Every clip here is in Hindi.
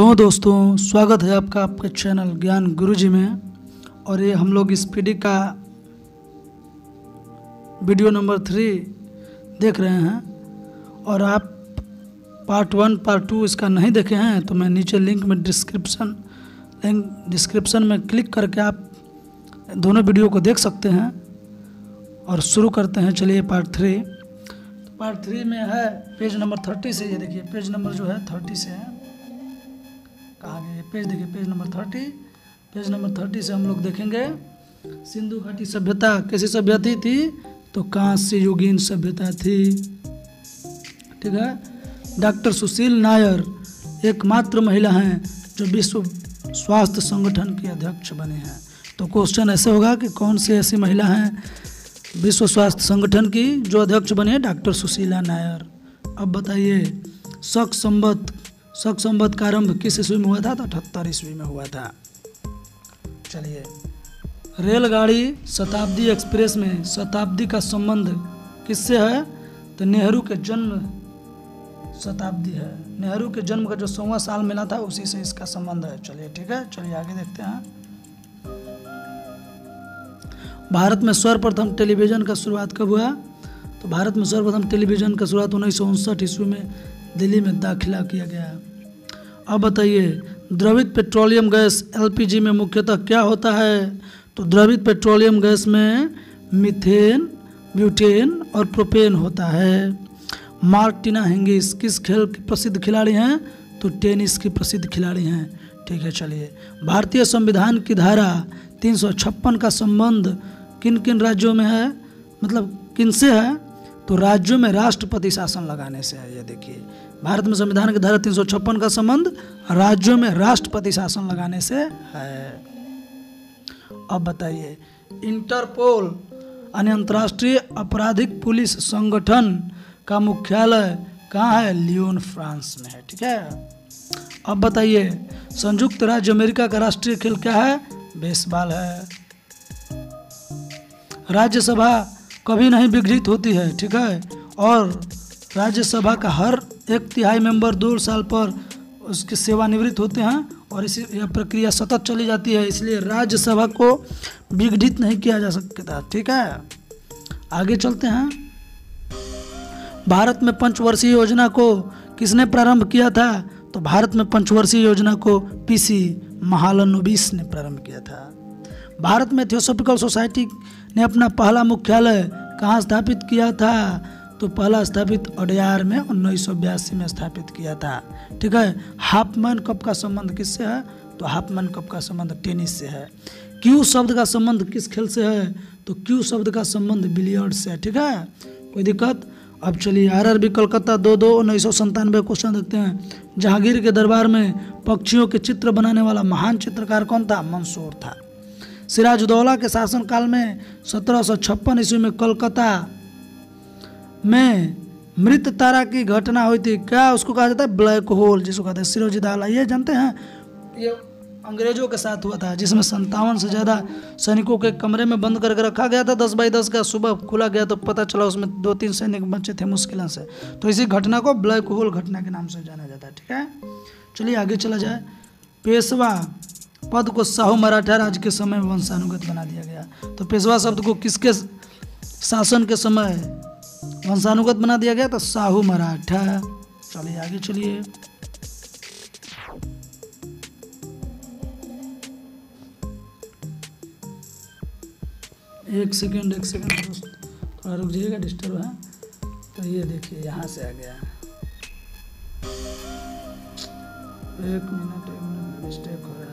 हेलो दोस्तों, स्वागत है आपका आपके चैनल ज्ञान गुरुजी में। और ये हम लोग इस पीडी का वीडियो नंबर 3 देख रहे हैं। और आप पार्ट 1 पार्ट 2 इसका नहीं देखे हैं तो मैं नीचे लिंक में डिस्क्रिप्शन में क्लिक करके आप दोनों वीडियो को देख सकते हैं। और शुरू करते हैं, चलिए पार्ट 3। तो पार्ट 3 में है पेज नंबर 30 से। ये देखिए पेज नंबर जो है 30 से है। कहाँ गए पेज? देखिए पेज नंबर 30। पेज नंबर 30 से हम लोग देखेंगे सिंधु घाटी सभ्यता कैसी सभ्यता थी, तो कांस्य युगीन सभ्यता थी। ठीक है। डॉक्टर सुशील नायर एकमात्र महिला हैं जो विश्व स्वास्थ्य संगठन की अध्यक्ष बने हैं। तो क्वेश्चन ऐसे होगा कि कौन सी ऐसी महिला हैं विश्व स्वास्थ्य संगठन की जो अध्यक्ष बने हैं? डॉक्टर सुशीला नायर। अब बताइए, शक संवत का आरंभ किस ईस्वी में हुआ था? तो 78 ईस्वी में हुआ था। चलिए, रेलगाड़ी शताब्दी एक्सप्रेस में शताब्दी का संबंध किससे है? तो नेहरू के जन्म शताब्दी है। नेहरू के जन्म का जो 100वां साल मिला था उसी से इसका संबंध है। चलिए ठीक है, चलिए आगे देखते हैं। भारत में सर्वप्रथम टेलीविज़न का शुरुआत कब हुआ? तो भारत में सर्वप्रथम टेलीविज़न का शुरुआत 1959 ईस्वी में दिल्ली में दाखिला किया गया। अब बताइए, द्रवित पेट्रोलियम गैस एलपीजी में मुख्यतः क्या होता है? तो द्रवित पेट्रोलियम गैस में मीथेन, ब्यूटेन और प्रोपेन होता है। मार्टिना हिंगिस किस खेल की प्रसिद्ध खिलाड़ी हैं? तो टेनिस की प्रसिद्ध खिलाड़ी हैं। ठीक है, चलिए। भारतीय संविधान की धारा 356 का संबंध किन किन राज्यों में है, मतलब किन से है? तो राज्यों में राष्ट्रपति शासन लगाने से है। ये देखिए, भारत में संविधान की धारा 356 का संबंध राज्यों में राष्ट्रपति शासन लगाने से है। अब बताइए, इंटरपोल यानी अंतर्राष्ट्रीय आपराधिक पुलिस संगठन का मुख्यालय कहाँ है? लियोन, फ्रांस में है। ठीक है। अब बताइए, संयुक्त राज्य अमेरिका का राष्ट्रीय खेल क्या है? बेसबॉल है। राज्यसभा कभी नहीं विघटित होती है। ठीक है। और राज्यसभा का हर 1/3 मेंबर 2 साल पर उसकी सेवानिवृत्त होते हैं और इसी यह प्रक्रिया सतत चली जाती है, इसलिए राज्यसभा को विघटित नहीं किया जा सकता। ठीक है, आगे चलते हैं। भारत में पंचवर्षीय योजना को किसने प्रारंभ किया था? तो भारत में पंचवर्षीय योजना को पीसी महालनोबिस ने प्रारंभ किया था। भारत में थियोसॉफिकल सोसाइटी ने अपना पहला मुख्यालय कहाँ स्थापित किया था? तो पहला स्थापित अडयार में 1982 में स्थापित किया था। ठीक है। हाफमैन कप का संबंध किससे है? तो हाफमैन कप का संबंध टेनिस से है। क्यू शब्द का संबंध किस खेल से है? तो क्यू शब्द का संबंध बिलियर्ड से है। ठीक है, कोई दिक्कत? अब चलिए, आरआरबी कलकत्ता 2/2/1997 क्वेश्चन देखते हैं। जहांगीर के दरबार में पक्षियों के चित्र बनाने वाला महान चित्रकार कौन था? मंसूर था। सिराजुद्दौला के शासनकाल में 1756 ईस्वी में कलकत्ता में मृत तारा की घटना हुई थी। क्या उसको कहा जाता है? ब्लैक होल, जिसको कहते हैं सिराजुद्दौला। ये जानते हैं, ये अंग्रेजों के साथ हुआ था, जिसमें 57 से ज़्यादा सैनिकों के कमरे में बंद करके रखा गया था। 10x10 का सुबह खुला गया तो पता चला उसमें 2-3 सैनिक बचे थे मुश्किल से। तो इसी घटना को ब्लैक होल घटना के नाम से जाना जाता है। ठीक है, चलिए आगे चला जाए। पेशवा पद को साहू मराठा राज के समय में वंशानुगत बना दिया गया। तो पेशवा शब्द को किसके शासन के समय वंशानुगत बना दिया गया? तो साहू मराठा। चलिए आगे चलिए। एक सेकेंड दोस्त, थोड़ा रुक जाइएगा, डिस्टर्ब है। तो ये देखिए, यहाँ से आ गया। एक मिनट मिस्टेक हो रहा है।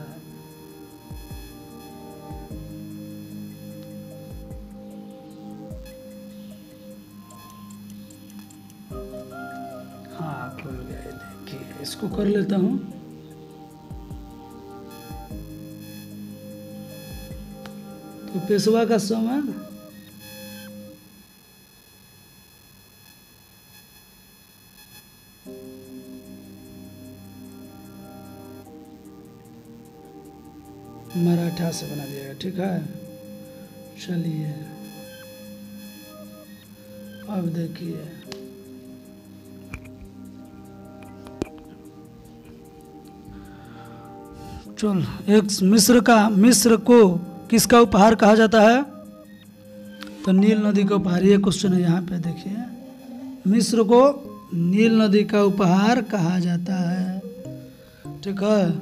हाँ, खुल गया। ये देखिए, इसको कर लेता हूँ। तो पेशवा का समय मराठा से बना दिया गया। ठीक है, चलिए अब देखिए, चल, एक मिस्र को किसका उपहार कहा जाता है? तो नील नदी का उपहार। ये क्वेश्चन है यहाँ पे, देखिए, मिस्र को नील नदी का उपहार कहा जाता है। ठीक है,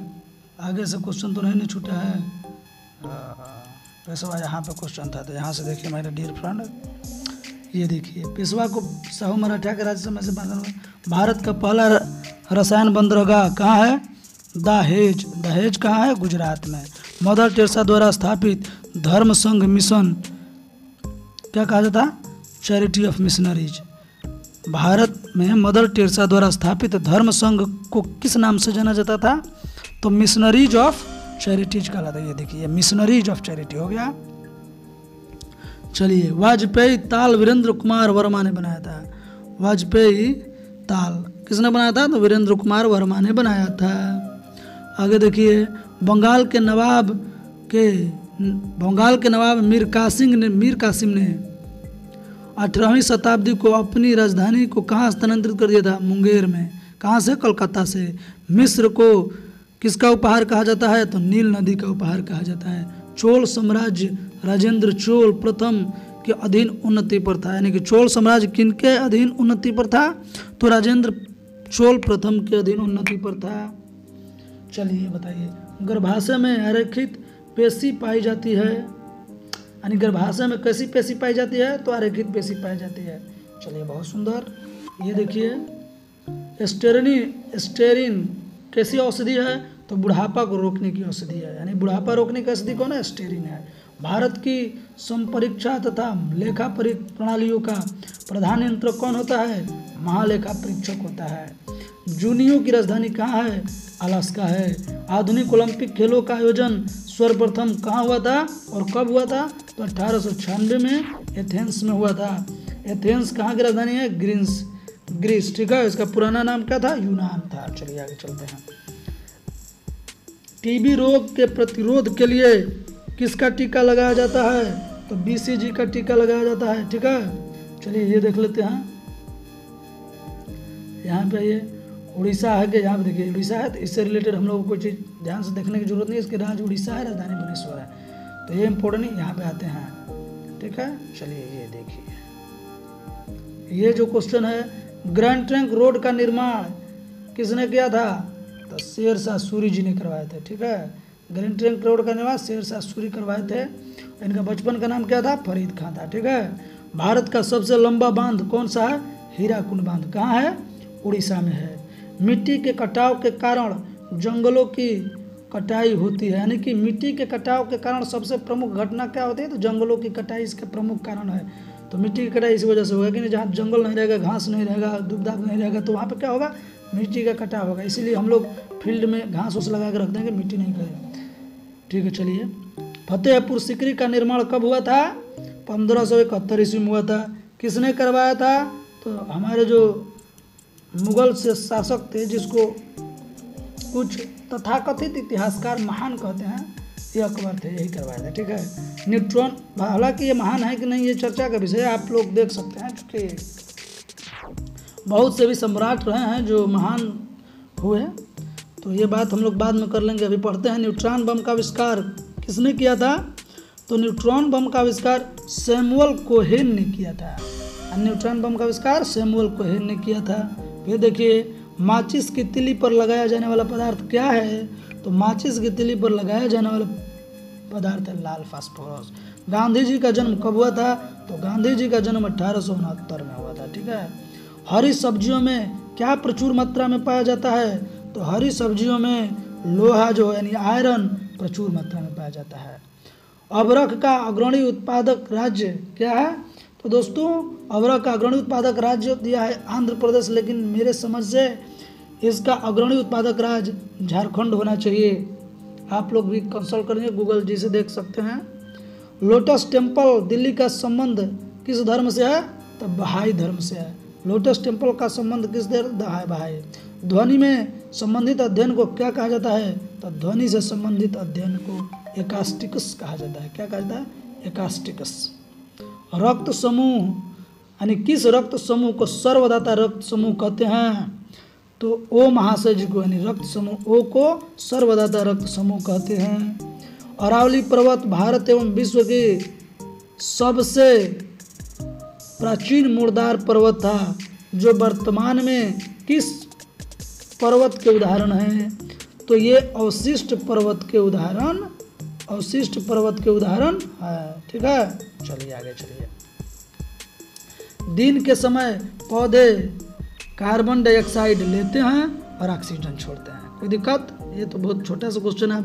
आगे से क्वेश्चन तो नहीं छूटा है। पेशवा यहाँ पे क्वेश्चन था, तो यहाँ से देखिए मेरे डियर फ्रेंड, ये देखिए, पेशवा को साहू मराठा के राज्य समय से भारत का पहला रसायन बंदरगाह कहाँ है? दहेज। दहेज कहाँ है? गुजरात में। मदर टेरेसा द्वारा स्थापित धर्म संघ मिशन क्या कहा जाता? Charity of missionaries. भारत में मदर टेरेसा द्वारा स्थापित धर्म संघ को किस नाम से जाना जाता था? तो मिशनरीज ऑफ चैरिटीज कहलाता है। ये देखिए, मिशनरीज ऑफ चैरिटी हो गया। चलिए, वाजपेयी ताल वीरेंद्र कुमार वर्मा ने बनाया था। वाजपेयी ताल किसने बनाया था? तो वीरेंद्र कुमार वर्मा ने बनाया था। आगे देखिए, बंगाल के नवाब मीर कासिम ने 18वीं शताब्दी को अपनी राजधानी को कहाँ स्थानांतरित कर दिया था? मुंगेर में। कहाँ से? कलकत्ता से। मिस्र को किसका उपहार कहा जाता है? तो नील नदी का उपहार कहा जाता है। चोल साम्राज्य राजेंद्र चोल प्रथम के अधीन उन्नति पर था। यानी कि चोल साम्राज्य किनके अधीन उन्नति पर था? तो राजेंद्र चोल प्रथम के अधीन उन्नति पर था। चलिए बताइए, गर्भाशय में आरेखित पेशी पाई जाती है। यानी गर्भाशय में कैसी पेशी पाई जाती है? तो आरेखित पेशी पाई जाती है। चलिए, बहुत सुंदर। ये देखिए, स्टेरिन कैसी औषधि है? तो बुढ़ापा को रोकने की औषधि है। यानी बुढ़ापा रोकने की औषधि कौन है? स्टेरिन है। भारत की संपरीक्षा तथा लेखा प्रणालियों का प्रधान नियंत्रक कौन होता है? महालेखा परीक्षक होता है। जूनियो की राजधानी कहाँ है? अलास्का है। आधुनिक ओलंपिक खेलों का आयोजन सर्वप्रथम कहाँ हुआ था और कब हुआ था? तो 1896 में एथेंस में हुआ था। एथेंस कहाँ की राजधानी है? ग्रीस। ठीक है, इसका पुराना नाम क्या था? यूनान था। चलिए आगे चलते हैं। टीबी रोग के प्रतिरोध के लिए किसका टीका लगाया जाता है? तो बीसीजी का टीका लगाया जाता है। ठीक है, चलिए ये देख लेते हैं। यहाँ पे ये उड़ीसा है कि यहाँ पे देखिए उड़ीसा है, तो इससे रिलेटेड हम लोग को कोई चीज़ ध्यान से देखने की जरूरत नहीं है। इसके राज्य उड़ीसा है, राजधानी भुवनेश्वर है, तो ये इम्पोर्टेंट नहीं। यहाँ पे आते हैं। ठीक है, चलिए ये देखिए, ये जो क्वेश्चन है, ग्रैंड ट्रंक रोड का निर्माण किसने किया था? तो शेरशाह सूरी जी ने करवाए थे। ठीक है, ग्रैंड ट्रंक रोड का निर्माण शेरशाह सूरी करवाए थे। इनका बचपन का नाम क्या था? फरीद खां था। ठीक है, भारत का सबसे लंबा बांध कौन सा है? हीराकुंड बांध। कहाँ है? उड़ीसा में है। मिट्टी के कटाव के कारण जंगलों की कटाई होती है। यानी कि मिट्टी के कटाव के कारण सबसे प्रमुख घटना क्या होती है? तो जंगलों की कटाई इसका प्रमुख कारण है। तो मिट्टी की कटाई इसी वजह से होगा कि नहीं, जहाँ जंगल नहीं रहेगा, घास नहीं रहेगा, दुबदाब नहीं रहेगा, तो वहाँ पे क्या होगा? मिट्टी का कटाव होगा। इसीलिए हम लोग फील्ड में घास उस लगा के रख देंगे, मिट्टी नहीं करे। ठीक है, चलिए, फतेहपुर सीकरी का निर्माण कब हुआ था? 1571 ईस्वी में हुआ था। किसने करवाया था? तो हमारे जो मुगल से शासक थे, जिसको कुछ तथाकथित इतिहासकार महान कहते हैं, ये अकबर थे, यही करवाया था। ठीक है, न्यूट्रॉन, हालांकि ये महान है कि नहीं ये चर्चा का विषय है, आप लोग देख सकते हैं, क्योंकि बहुत से भी सम्राट रहे हैं जो महान हुए, तो ये बात हम लोग बाद में कर लेंगे। अभी पढ़ते हैं, न्यूट्रॉन बम का आविष्कार किसने किया था? तो न्यूट्रॉन बम का आविष्कार सैमुअल कोहेन ने किया था। न्यूट्रॉन बम का आविष्कार सैमुअल कोहेन ने किया था। फिर देखिए, माचिस की तिली पर लगाया जाने वाला पदार्थ क्या है? तो माचिस की तिली पर लगाया जाने वाला पदार्थ है लाल फास्फोरस। गांधी जी का जन्म कब हुआ था? तो गांधी जी का जन्म 1869 में हुआ था। ठीक है, हरी सब्जियों में क्या प्रचुर मात्रा में पाया जाता है? तो हरी सब्जियों में लोहा जो है, यानी आयरन, प्रचुर मात्रा में पाया जाता है। अबरख का अग्रणी उत्पादक राज्य क्या है? तो दोस्तों, अबरख का अग्रणी उत्पादक राज्य दिया है आंध्र प्रदेश, लेकिन मेरे समझ से इसका अग्रणी उत्पादक राज्य झारखंड होना चाहिए। आप लोग भी कंसल्ट करेंगे, गूगल जी से देख सकते हैं। लोटस टेम्पल दिल्ली का संबंध किस धर्म से है? तो बहाई धर्म से है। लोटस टेम्पल का संबंध किस धर्म? बहाई। ध्वनि में संबंधित अध्ययन को क्या कहा जाता है? तो ध्वनि से संबंधित अध्ययन को एकास्टिक्स कहा जाता है। क्या कहा जाता है? एकास्टिक्स। रक्त समूह, यानी किस रक्त समूह को सर्वदाता रक्त समूह कहते हैं? तो ओ महाशय जी को यानी रक्त समूह ओ को सर्वदाता रक्त समूह कहते हैं। अरावली पर्वत भारत एवं विश्व के सबसे प्राचीन मुर्दार पर्वत था, जो वर्तमान में किस पर्वत के उदाहरण हैं? तो ये अवशिष्ट पर्वत के उदाहरण है। ठीक है, चलिए आगे चलिए। दिन के समय पौधे कार्बन डाइऑक्साइड लेते हैं और ऑक्सीजन छोड़ते हैं। कोई दिक्कत? ये तो बहुत छोटा सा क्वेश्चन है।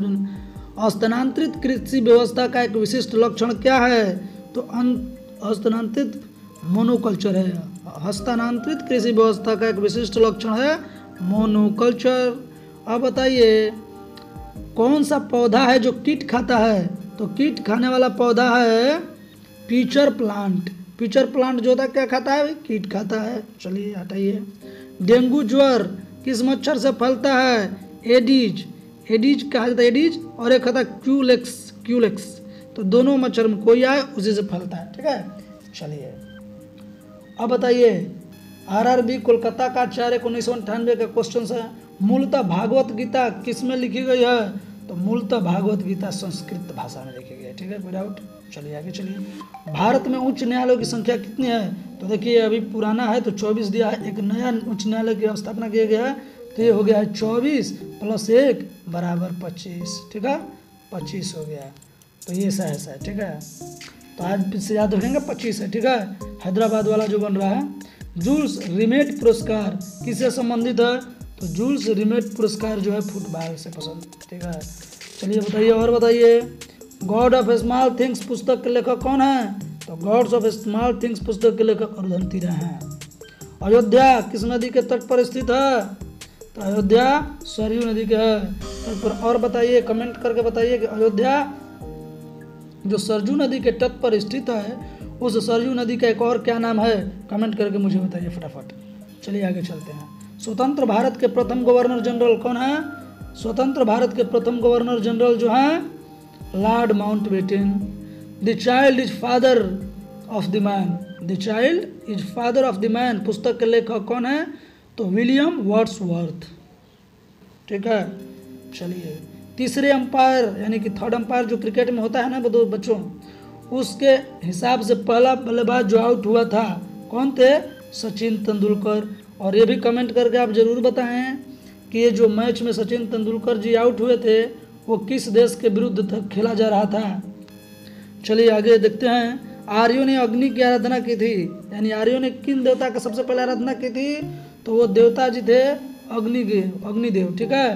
हस्तांतरित कृषि व्यवस्था का एक विशिष्ट लक्षण क्या है? तो हस्तांतरित मोनोकल्चर है। हस्तांतरित कृषि व्यवस्था का एक विशिष्ट लक्षण है मोनोकल्चर। अब बताइए कौन सा पौधा है जो कीट खाता है? तो कीट खाने वाला पौधा है पीचर प्लांट। पीचर प्लांट जो होता है क्या खाता है? कीट खाता है। चलिए हटाइए। डेंगू ज्वर किस मच्छर से फैलता है? एडीज। एडीज कहा जाता है, एडीज, और एक खाता है क्यूलेक्स। तो दोनों मच्छर में कोई आए उसी से फैलता है। ठीक है, चलिए अब बताइए आरआरबी कोलकाता का 4/1998 का क्वेश्चन है। मूलतः भागवत गीता किस में लिखी गई है? तो मूलतः भागवत गीता संस्कृत भाषा में लिखी गई है। ठीक है, कोई डाउट? चलिए आगे चलिए। भारत में उच्च न्यायालयों की संख्या कितनी है? तो देखिए अभी पुराना है तो 24 दिया है। एक नया उच्च न्यायालय की स्थापना किया गया है तो ये हो गया है 24 + 1 = 25। ठीक है, 25 हो गया। तो ये ऐसा है। ठीक है, तो आज से याद रखेंगे 25 है। ठीक है, हैदराबाद वाला जो बन रहा है। जूल्स रिमेट पुरस्कार किससे संबंधित है? तो जूल्स रिमेट पुरस्कार जो है फुटबॉल से पसंद। ठीक है, चलिए बताइए और बताइए। गॉड ऑफ स्मॉल थिंग्स पुस्तक के लेखक कौन है? तो गॉड्स ऑफ स्मॉल थिंग्स पुस्तक के लेखक अरुंधति राय हैं। अयोध्या किस नदी के तट पर स्थित है? तो अयोध्या सरयू नदी के तट पर। और बताइए, कमेंट करके बताइए कि अयोध्या जो सरयू नदी के तट पर स्थित है उस सरयू नदी का एक और क्या नाम है? कमेंट करके मुझे बताइए फटाफट। चलिए आगे चलते हैं। स्वतंत्र भारत के प्रथम गवर्नर जनरल कौन है? स्वतंत्र भारत के प्रथम गवर्नर जनरल जो हैं Lord Mountbatten. The child is father of the man. The child is father of the man पुस्तक के लेखक कौन है? तो विलियम वर्ड्सवर्थ। ठीक है, चलिए तीसरे अंपायर यानी कि थर्ड अंपायर जो क्रिकेट में होता है ना बच्चों, उसके हिसाब से पहला बल्लेबाज जो आउट हुआ था कौन थे? सचिन तेंदुलकर। और ये भी कमेंट करके आप जरूर बताएं कि ये जो मैच में सचिन तेंदुलकर जी आउट हुए थे वो किस देश के विरुद्ध खेला जा रहा था। चलिए आगे देखते हैं। आर्यों ने अग्नि की आराधना की थी, यानी आर्यों ने किन देवता का सबसे पहले आराधना की थी? तो वो देवता जी थे अग्निदेव। ठीक है,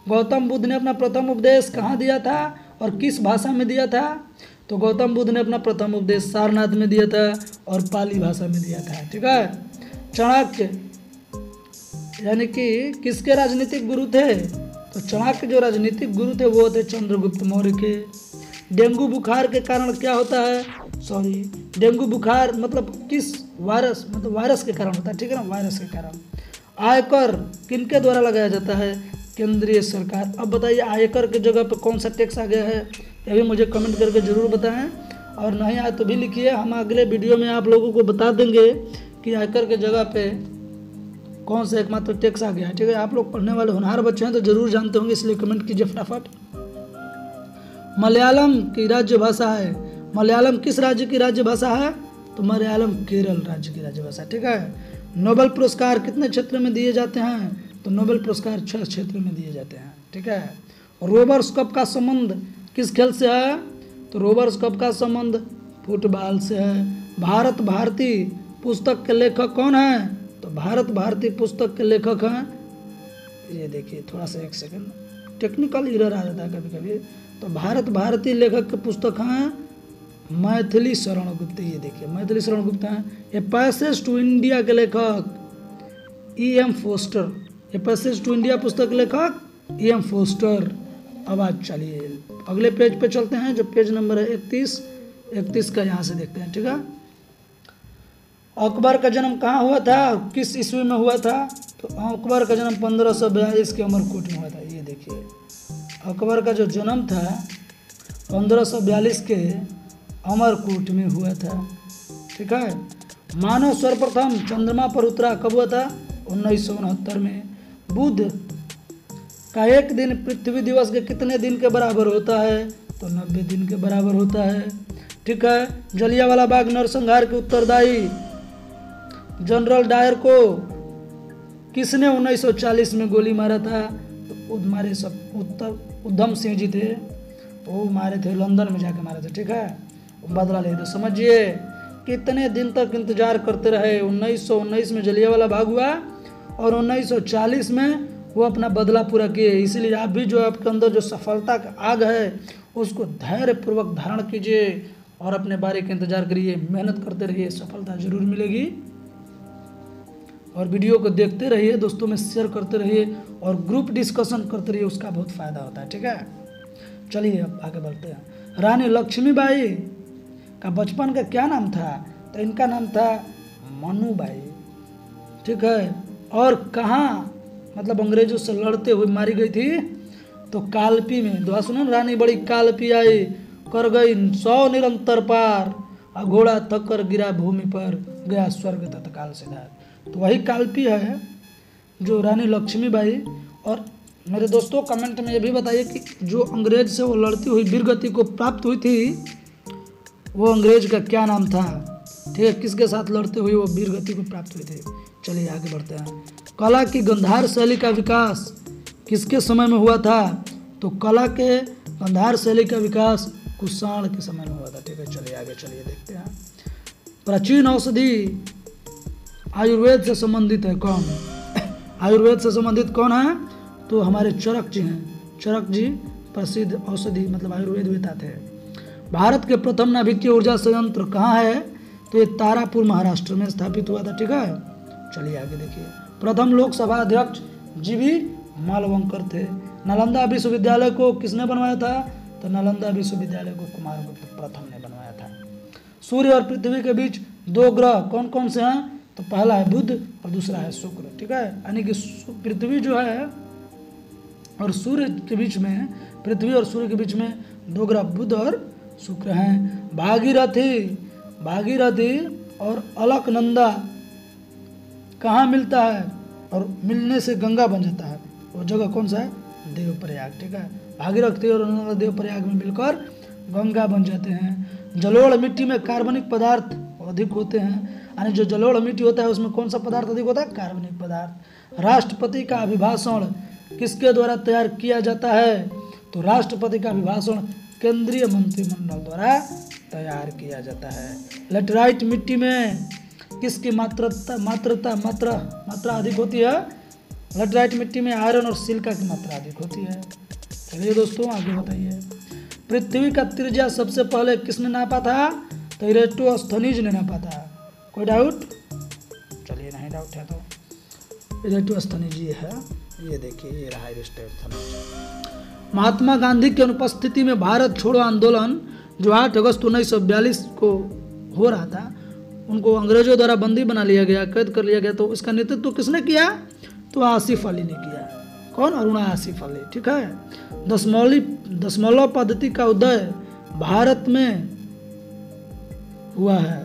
गौतम बुद्ध ने अपना प्रथम उपदेश कहाँ दिया था और किस भाषा में दिया था? तो गौतम बुद्ध ने अपना प्रथम उपदेश सारनाथ में दिया था और पाली भाषा में दिया था। ठीक है, चाणक्य यानी कि किसके राजनीतिक गुरु थे? तो चाणक्य जो राजनीतिक गुरु थे वो थे चंद्रगुप्त मौर्य के। डेंगू बुखार के कारण क्या होता है? डेंगू बुखार मतलब किस वायरस, मतलब वायरस के कारण होता है। ठीक है ना, वायरस के कारण। आयकर किनके द्वारा लगाया जाता है? केंद्रीय सरकार। अब बताइए आयकर की जगह पे कौन सा टैक्स आ गया है? ये भी मुझे कमेंट करके ज़रूर बताएं, और नहीं आए तो भी लिखिए। हम अगले वीडियो में आप लोगों को बता देंगे कि आयकर के जगह पे कौन सा एकमात्र टैक्स आ गया है। ठीक है, आप लोग पढ़ने वाले होनहार बच्चे हैं तो जरूर जानते होंगे, इसलिए कमेंट कीजिए फटाफट। मलयालम की राज्य भाषा है। मलयालम किस राज्य की राज्य भाषा है? तो मलयालम केरल राज्य की राज्य भाषा। ठीक है, नोबेल पुरस्कार कितने क्षेत्र में दिए जाते हैं? तो नोबेल पुरस्कार 6 क्षेत्र में दिए जाते हैं। ठीक है, रोवर्स कप का संबंध किस खेल से है? तो रोवर्स कप का संबंध फुटबॉल से है। भारत भारती पुस्तक के लेखक कौन है? तो भारत भारती पुस्तक के लेखक हैं, ये देखिए थोड़ा सा एक सेकंड टेक्निकल एरर आ जाता है कभी कभी। तो भारत भारती लेखक के पुस्तक हैं मैथिली शरण गुप्त। ये देखिए मैथिली शरण गुप्त हैं। ए पैसेज टू इंडिया के लेखक E.M. Forster. A passage to India पुस्तक के लेखक E.M. फोस्टर। अब आज चलिए अगले पेज पे चलते हैं, जो पेज नंबर है 31 का यहाँ से देखते हैं। ठीक है, अकबर का जन्म कहाँ हुआ था? किस ईस्वी में हुआ था? तो अकबर का जन्म 1542 के अमरकोट में हुआ था। ये देखिए अकबर का जो जन्म था 1542 के अमरकोट में हुआ था। ठीक है, मानव सर्वप्रथम चंद्रमा पर उतरा कब हुआ था? 1969 में। बुध का एक दिन पृथ्वी दिवस के कितने दिन के बराबर होता है? तो 90 दिन के बराबर होता है। ठीक है। जलियांवाला बाग नरसंहार के उत्तरदायी जनरल डायर को किसने 1940 में गोली मारा था? तो मारे सब उधम सिंह जी थे, वो मारे थे, लंदन में जाके मारे थे। ठीक है, बदला ले। तो समझिए कितने दिन तक इंतजार करते रहे। 1919 में जलियांवाला बाग हुआ और 1940 में वो अपना बदला पूरा किए। इसीलिए आप भी जो आपके अंदर जो सफलता का आग है उसको धैर्य पूर्वक धारण कीजिए और अपने बारी का इंतजार करिए, मेहनत करते रहिए, सफलता जरूर मिलेगी। और वीडियो को देखते रहिए, दोस्तों में शेयर करते रहिए और ग्रुप डिस्कशन करते रहिए, उसका बहुत फायदा होता है। ठीक है, चलिए अब आगे बढ़ते हैं। रानी लक्ष्मीबाई का बचपन का क्या नाम था? तो इनका नाम था मनुबाई। ठीक है, और कहाँ मतलब अंग्रेजों से लड़ते हुए मारी गई थी? तो कालपी में। दोहा सुनो, रानी बड़ी कालपी आई, कर गई 100 निरंतर पार, घोड़ा थक गिरा भूमि पर, गया स्वर्ग तत्काल सिधार। तो वही कालपी है जो रानी लक्ष्मीबाई। और मेरे दोस्तों कमेंट में ये भी बताइए कि जो अंग्रेज से वो लड़ती हुई वीरगति को प्राप्त हुई थी, वो अंग्रेज का क्या नाम था? ठीक है, किसके साथ लड़ते हुए वो वीरगति को प्राप्त हुई थी? चलिए आगे बढ़ते हैं। कला की गंधार शैली का विकास किसके समय में हुआ था? तो कला के गंधार शैली का विकास कुषाण के समय में हुआ था। ठीक है, चलिए आगे चलिए देखते हैं। प्राचीन औषधि आयुर्वेद से संबंधित है कौन? आयुर्वेद से संबंधित कौन है? तो हमारे चरक जी हैं। चरक जी प्रसिद्ध औषधि मतलब आयुर्वेद वेता थे। भारत के प्रथम नाभिकीय ऊर्जा संयंत्र कहाँ है? तो ये तारापुर महाराष्ट्र में स्थापित हुआ था। ठीक है, चलिए आगे देखिए। प्रथम लोकसभा अध्यक्ष जीवी मालवंकर थे। नालंदा विश्वविद्यालय को किसने बनवाया था? तो नालंदा विश्वविद्यालय को कुमारगुप्त प्रथम ने बनवाया था। सूर्य और पृथ्वी के बीच 2 ग्रह कौन कौन से हैं? तो पहला है बुध और दूसरा है शुक्र। ठीक है, यानी कि पृथ्वी जो है और सूर्य के बीच में, पृथ्वी और सूर्य के बीच में 2 ग्रह बुध और शुक्र हैं। भागीरथी और अलकनंदा कहाँ मिलता है? और मिलने से गंगा बन जाता है, वो जगह कौन सा है? देवप्रयाग। ठीक है, भागीरथी और अलकनंदा देवप्रयाग में मिलकर गंगा बन जाते हैं। जलोढ़ मिट्टी में कार्बनिक पदार्थ अधिक होते हैं, यानी जो जलोढ़ मिट्टी होता है उसमें कौन सा पदार्थ अधिक होता है? कार्बनिक पदार्थ। राष्ट्रपति का अभिभाषण किसके द्वारा तैयार किया जाता है? तो राष्ट्रपति का अभिभाषण केंद्रीय मंत्रिमंडल द्वारा तैयार किया जाता है। लेटराइट मिट्टी में किसकी मात्रा अधिक होती है? लेटराइट मिट्टी में आयरन और सिलिका की मात्रा अधिक होती है। चलिए दोस्तों आगे बताइए। पृथ्वी का त्रिज्या सबसे पहले किसने नापा था? तो इरेटोस्थनीज ने नापा था। कोई डाउट? चलिए नहीं डाउट है तो इरेटोस्थनीज ये है, ये देखिए ये रहा इरेटोस्थनीज। महात्मा गांधी की अनुपस्थिति में भारत छोड़ो आंदोलन जो 8 अगस्त 1942 को हो रहा था, उनको अंग्रेजों द्वारा बंदी बना लिया गया, कैद कर लिया गया। तो इसका नेतृत्व किसने किया? तो आसिफ अली ने किया। कौन? अरुणा आसिफ अली। ठीक है, दशमलव पद्धति का उदय भारत में हुआ है।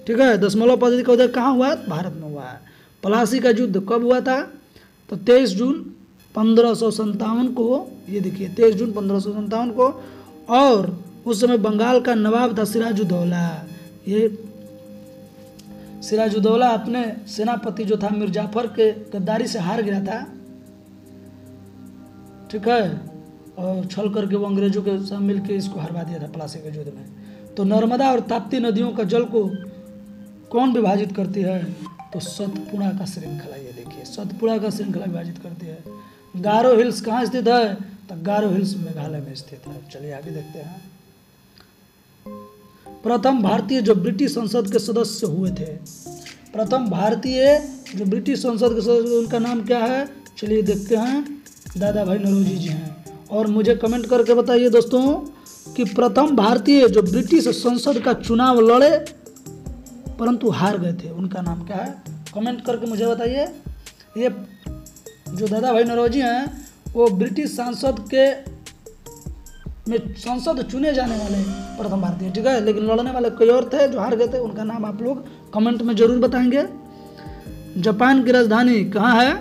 ठीक है, दशमलव पद्धति का उदय कहाँ हुआ है? भारत में हुआ है। प्लासी का युद्ध कब हुआ था? तो 23 जून 1557 को, ये देखिए 23 जून 1557 को। और उस समय बंगाल का नवाब था सिराजुद्दौला। ये सिराजुद्दौला अपने सेनापति जो था मीर जाफर के गद्दारी से हार गया था। ठीक है, और छल करके वो अंग्रेजों के साथ मिलकर इसको हरवा दिया था प्लासी के युद्ध में। तो नर्मदा और ताप्ती नदियों का जल को कौन विभाजित करती है? तो सतपुड़ा का श्रृंखला। ये देखिए सतपुड़ा का श्रृंखला विभाजित करती है। गारो हिल्स कहाँ स्थित है? तो गारो हिल्स मेघालय में स्थित है। चलिए आगे देखते हैं। प्रथम भारतीय जो ब्रिटिश संसद के सदस्य हुए थे, प्रथम भारतीय जो ब्रिटिश संसद के सदस्य, उनका नाम क्या है? चलिए देखते हैं। दादा भाई नौरोजी जी हैं। और मुझे कमेंट करके बताइए दोस्तों कि प्रथम भारतीय जो ब्रिटिश संसद का चुनाव लड़े परंतु हार गए थे, उनका नाम क्या है? कमेंट करके मुझे बताइए। ये जो दादा भाई नौरोजी हैं वो ब्रिटिश संसद चुने जाने वाले प्रथम भारतीय। ठीक है, लेकिन लड़ने वाले कोई और थे जो हार गए थे, उनका नाम आप लोग कमेंट में जरूर बताएंगे। जापान की राजधानी कहाँ है?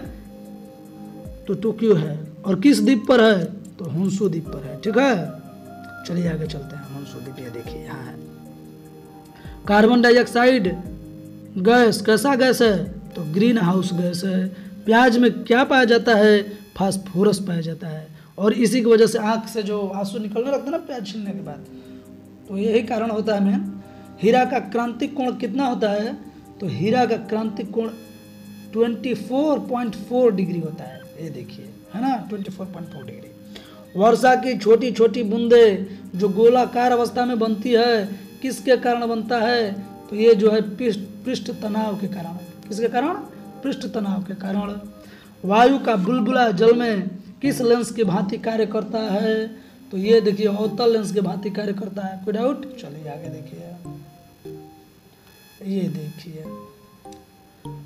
तो टोक्यो है, और किस द्वीप पर है तो होन्शु द्वीप पर है। ठीक है, चलिए आगे चलते हैं। होन्शु द्वीप ये देखिए यहाँ है। कार्बन डाइऑक्साइड गैस कैसा गैस है तो ग्रीन हाउस गैस है। प्याज में क्या पाया जाता है, फास्फोरस पाया जाता है, और इसी की वजह से आँख से जो आंसू निकलने लगता है ना प्याज छीलने के बाद, तो यही कारण होता है मेन। हीरा का क्रांतिक कोण कितना होता है तो हीरा का क्रांतिक कोण 24.4 डिग्री होता है, ये देखिए है ना 24.4 डिग्री। वर्षा की छोटी छोटी बूंदे जो गोलाकार अवस्था में बनती है किसके कारण बनता है तो ये जो है पृष्ठ तनाव के कारण। किसके कारण, पृष्ठ तनाव के कारण। वायु का बुलबुला जल में किस लेंस की भांति कार्य करता है तो ये देखिए अवतल लेंस के भांति कार्य करता है। कोई डाउट, चलिए आगे देखिए। ये देखिए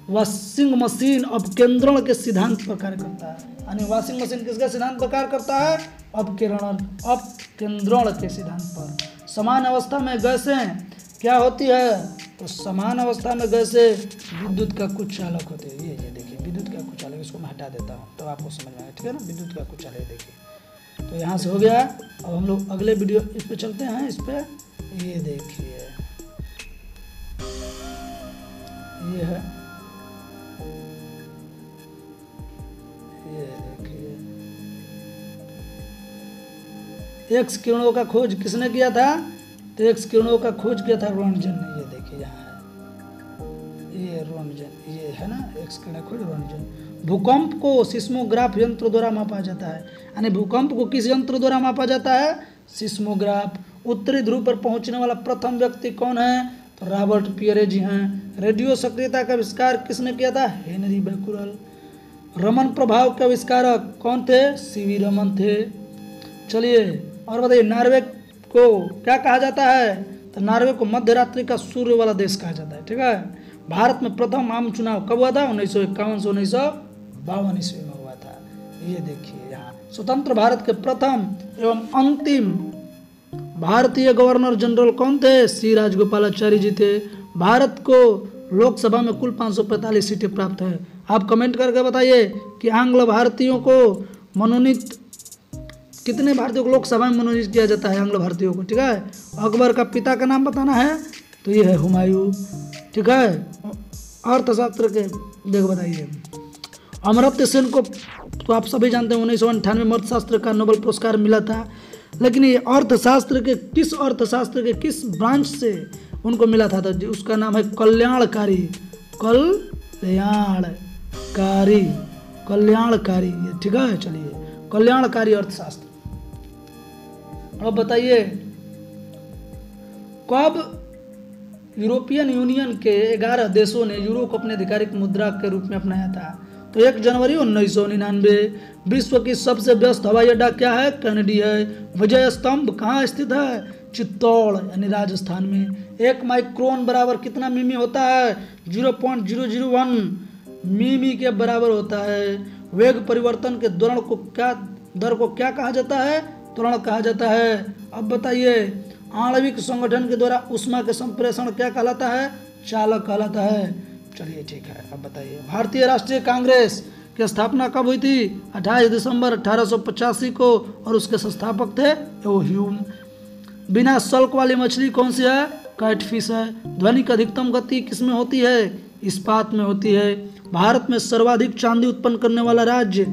वॉशिंग मशीन अपकेंद्रण के सिद्धांत पर कार्य करता है, यानी वॉशिंग मशीन किसके सिद्धांत पर कार्य करता है, अपकेंद्रण के सिद्धांत पर। समान अवस्था में गैसें क्या होती है तो समान अवस्था में गैसें विद्युत का कुछ चालक होते हैं। ये देखिए विद्युत का कुछ चालक, इसको मैं हटा देता हूँ तो आपको समझ में आएगा। ठीक है ना, विद्युत का कुछ चालक देखिए। तो यहाँ से हो गया। अब हम लोग अगले वीडियो इस पे चलते हैं। इस पे ये देखिए, ये है, ये देखिए एक्स किरणों का खोज किसने किया था तो एक्स किरणों का खोज किया था रोंटगेन ने। ये देखिए यहाँ है, ये रोंटगेन, ये है ना एक्स किरण खोज रोंटगेन। भूकंप को सिस्मोग्राफ यंत्र द्वारा मापा जाता है, यानी भूकंप को किस यंत्र द्वारा मापा जाता है, सिस्मोग्राफ। उत्तरी ध्रुव पर पहुंचने वाला प्रथम व्यक्ति कौन है तो रॉबर्ट पियरे जी हैं। रेडियो सक्रियता का आविष्कार किसने किया था, हेनरी बैकुरल। रमन प्रभाव के आविष्कारक कौन थे, सीवी रमन थे। चलिए और बताइए, नॉर्वे को क्या कहा जाता है तो नॉर्वे को मध्य रात्रि का सूर्य वाला देश कहा जाता है। ठीक है, भारत में प्रथम आम चुनाव कब हुआ था, 1951 से 1952 ईस्वी में हुआ था। ये देखिए यहाँ स्वतंत्र भारत के प्रथम एवं अंतिम भारतीय गवर्नर जनरल कौन थे, सी राजगोपालाचारी जी थे। भारत को लोकसभा में कुल 545 सीटें प्राप्त है। आप कमेंट करके बताइए कि आंग्ल भारतीयों को मनोनीत, कितने भारतीयों को लोकसभा में मनोनीत किया जाता है आंग्ल भारतीयों को। ठीक है, अकबर का पिता का नाम बताना है तो ये है हुमायूं। ठीक है, अर्थशास्त्र के देखो बताइए, अमर्त्य सेन को तो आप सभी जानते हैं 1998 में अर्थशास्त्र का नोबेल पुरस्कार मिला था, लेकिन ये अर्थशास्त्र के किस ब्रांच से उनको मिला था तो उसका नाम है कल्याणकारी। ये ठीक है, चलिए कल्याणकारी अर्थशास्त्र। अब बताइए कब यूरोपियन यूनियन के 11 देशों ने यूरो को अपने आधिकारिक मुद्रा के रूप में अपनाया था तो 1 जनवरी 1999। विश्व की सबसे व्यस्त हवाई अड्डा क्या है, कैनेडी है। विजय स्तंभ कहाँ स्थित है, चित्तौड़ यानी राजस्थान में। 1 माइक्रोन बराबर कितना मिमी होता है, 0.001 मिमी के बराबर होता है। वेग परिवर्तन के दर को क्या कहा जाता है, त्वरण कहा जाता है। अब बताइए आणविक संगठन के द्वारा ऊष्मा के संप्रेषण क्या कहलाता है, चालक कहलाता है। चलिए ठीक है, अब बताइए भारतीय राष्ट्रीय कांग्रेस की स्थापना कब हुई थी, 28 दिसंबर 1885 को, और उसके संस्थापक थे ह्यूम। बिना सल्क वाली मछली कौन सी है, कैटफिश है। ध्वनि की अधिकतम गति किसमें होती है, इस्पात में होती है। भारत में सर्वाधिक चांदी उत्पन्न करने वाला राज्य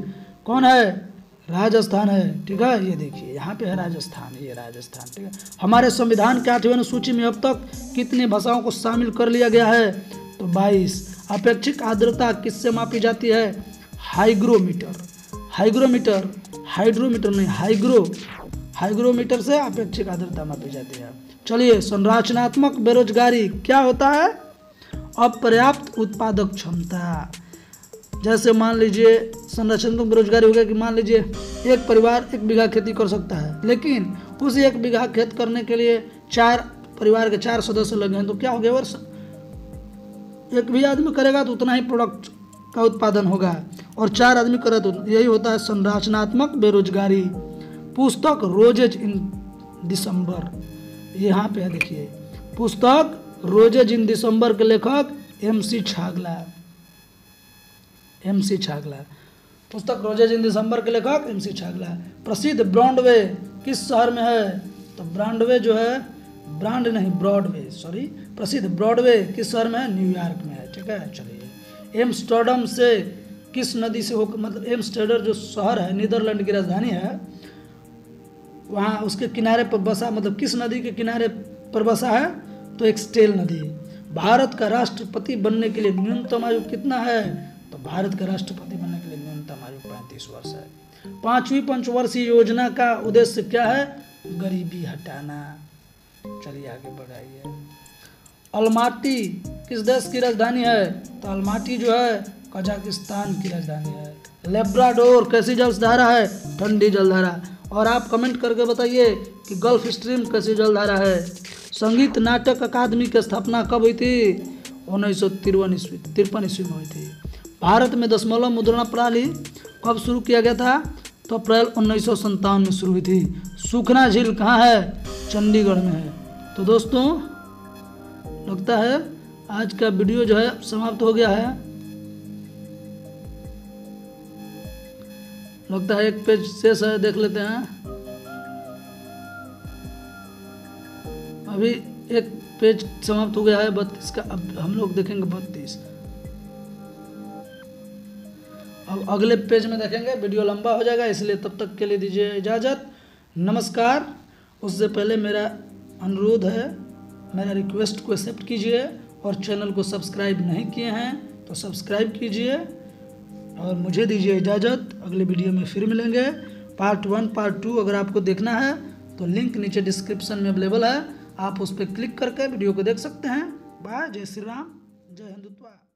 कौन है, राजस्थान है। ठीक है, ये देखिए यहाँ पे है राजस्थान, ये राजस्थान। ठीक है, हमारे संविधान के 8वें अनुसूची में अब तक कितनी भाषाओं को शामिल कर लिया गया है तो 22। अपेक्षिक आर्द्रता किससे मापी जाती है, हाइग्रोमीटर से अपेक्षिक आर्द्रता मापी जाती है। चलिए संरचनात्मक बेरोजगारी क्या होता है, अपर्याप्त उत्पादक क्षमता। जैसे मान लीजिए संरचनात्मक बेरोजगारी हो गया कि मान लीजिए एक परिवार 1 बीघा खेती कर सकता है, लेकिन उस 1 बीघा खेत करने के लिए 4 परिवार के 4 सदस्य लगे हैं तो क्या हो गया, वर्ष 1 भी आदमी करेगा तो उतना ही प्रोडक्ट का उत्पादन होगा, और 4 आदमी करे तो यही होता है संरचनात्मक बेरोजगारी। पुस्तक रोजेज इन दिसंबर, यहाँ पे है देखिए, पुस्तक रोजेज इन दिसंबर के लेखक MC छागला। पुस्तक रोजेज इन दिसंबर के लेखक MC छागला। प्रसिद्ध ब्रॉडवे किस शहर में है? तो ब्रॉडवे जो है, ब्रांड नहीं ब्रॉडवे, सॉरी, प्रसिद्ध ब्रॉडवे किस शहर में है? न्यूयॉर्क में है। ठीक है, चलिए। एम्स्टर्डम से किस नदी से होकर, मतलब एम्स्टर्डम जो शहर है नीदरलैंड की राजधानी है, वहाँ उसके किनारे पर बसा, मतलब किस नदी के किनारे पर बसा है? तो एक्सटेल नदी। भारत का राष्ट्रपति बनने के लिए न्यूनतम आयु कितना है? तो भारत का राष्ट्रपति बनने के लिए न्यूनतम आयु 35 वर्ष है। 5वीं पंचवर्षीय योजना का उद्देश्य क्या है? गरीबी हटाना। चलिए आगे बढ़ाइए। अलमाटी किस देश की राजधानी है? तो अलमाटी जो है कजाकिस्तान की राजधानी है। लेब्राडोर कैसी जलधारा है? ठंडी जलधारा। और आप कमेंट करके बताइए कि गल्फ स्ट्रीम कैसी जलधारा है। संगीत नाटक अकादमी की स्थापना कब हुई थी? 1953 ईस्वी में हुई थी। भारत में दशमलव मुद्रण प्रणाली कब शुरू किया गया था? तो अप्रैल 1957 में शुरू हुई थी। सुखना झील कहाँ है? चंडीगढ़ में है। तो दोस्तों लगता है आज का वीडियो जो है समाप्त हो गया है। लगता है एक पेज शेष है, देख लेते हैं। अभी एक पेज समाप्त हो गया है 32 का, अब हम लोग देखेंगे 32। अब अगले पेज में देखेंगे, वीडियो लंबा हो जाएगा, इसलिए तब तक के लिए दीजिए इजाज़त। नमस्कार। उससे पहले मेरा अनुरोध है, मेरा रिक्वेस्ट को एक्सेप्ट कीजिए और चैनल को सब्सक्राइब नहीं किए हैं तो सब्सक्राइब कीजिए और मुझे दीजिए इजाज़त। अगले वीडियो में फिर मिलेंगे। पार्ट 1 पार्ट 2 अगर आपको देखना है तो लिंक नीचे डिस्क्रिप्शन में अवेलेबल है, आप उस पर क्लिक करके वीडियो को देख सकते हैं। बाय, जय श्री राम, जय हिंदुत्व।